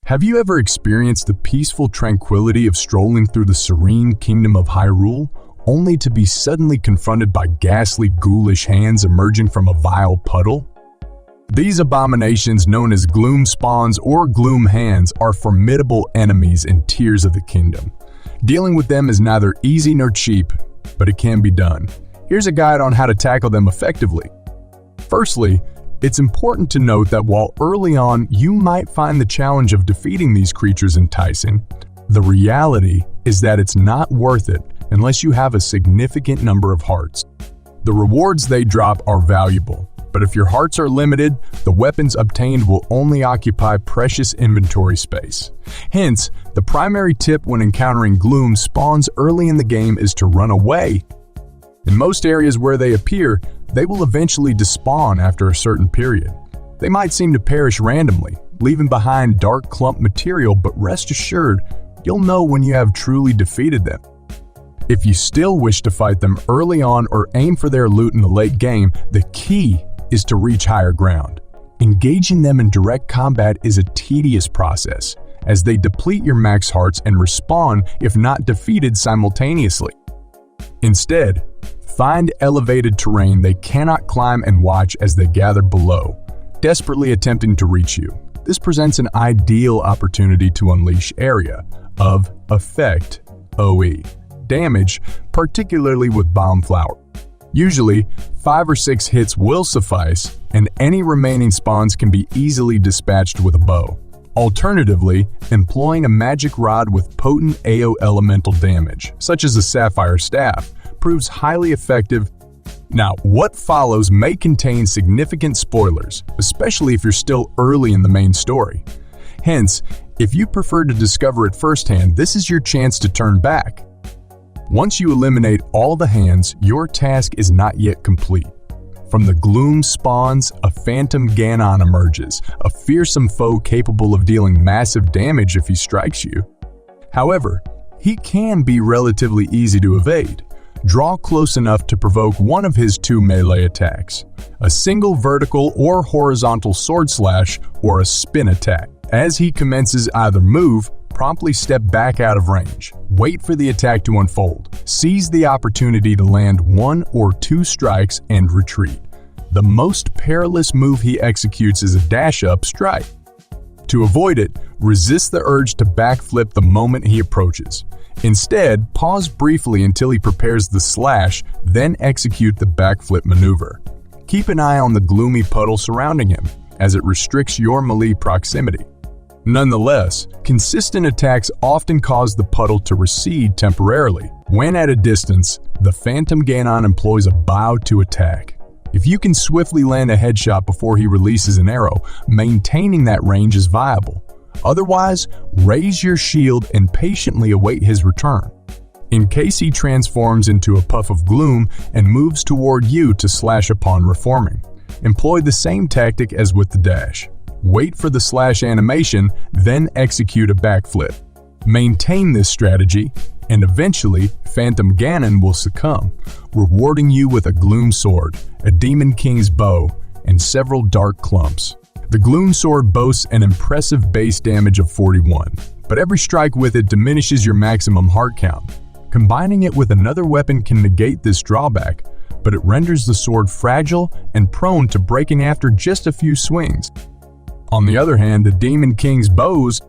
Have you ever experienced the peaceful tranquility of strolling through the serene kingdom of Hyrule, only to be suddenly confronted by ghastly, ghoulish hands emerging from a vile puddle? These abominations, known as Gloom Spawns or Gloom Hands, are formidable enemies and tears of the kingdom. Dealing with them is neither easy nor cheap, but it can be done. Here's a guide on how to tackle them effectively. Firstly, it's important to note that while early on you might find the challenge of defeating these creatures enticing, the reality is that it's not worth it unless you have a significant number of hearts. The rewards they drop are valuable, but if your hearts are limited, the weapons obtained will only occupy precious inventory space. Hence, the primary tip when encountering Gloom Spawns early in the game is to run away. In most areas where they appear, they will eventually despawn after a certain period. They might seem to perish randomly, leaving behind dark clump material, but rest assured, you'll know when you have truly defeated them. If you still wish to fight them early on or aim for their loot in the late game, the key is to reach higher ground. Engaging them in direct combat is a tedious process, as they deplete your max hearts and respawn if not defeated simultaneously. Instead, find elevated terrain they cannot climb and watch as they gather below, desperately attempting to reach you. This presents an ideal opportunity to unleash area of effect OE damage, particularly with Bomb Flower. Usually, 5 or 6 hits will suffice, and any remaining spawns can be easily dispatched with a bow. Alternatively, employing a magic rod with potent AO elemental damage, such as a Sapphire Staff, proves highly effective. Now, what follows may contain significant spoilers, especially if you're still early in the main story. Hence, if you prefer to discover it firsthand, this is your chance to turn back. Once you eliminate all the hands, your task is not yet complete. From the Gloom Spawns, a Phantom Ganon emerges, a fearsome foe capable of dealing massive damage if he strikes you. However, he can be relatively easy to evade. Draw close enough to provoke one of his 2 melee attacks, a single vertical or horizontal sword slash or a spin attack. As he commences either move, promptly step back out of range. Wait for the attack to unfold. Seize the opportunity to land 1 or 2 strikes and retreat. The most perilous move he executes is a dash-up strike. To avoid it, resist the urge to backflip the moment he approaches. Instead, pause briefly until he prepares the slash, then execute the backflip maneuver. Keep an eye on the gloomy puddle surrounding him, as it restricts your melee proximity. Nonetheless, consistent attacks often cause the puddle to recede temporarily. When at a distance, the Phantom Ganon employs a bow to attack. If you can swiftly land a headshot before he releases an arrow, maintaining that range is viable. Otherwise, raise your shield and patiently await his return. In case he transforms into a puff of gloom and moves toward you to slash upon reforming, employ the same tactic as with the dash. Wait for the slash animation, then execute a backflip. Maintain this strategy, and eventually, Phantom Ganon will succumb, rewarding you with a Gloom Sword, a Demon King's Bow, and several Dark Clumps. The Gloom Sword boasts an impressive base damage of 41, but every strike with it diminishes your maximum heart count. Combining it with another weapon can negate this drawback, but it renders the sword fragile and prone to breaking after just a few swings. On the other hand, the Demon King's bows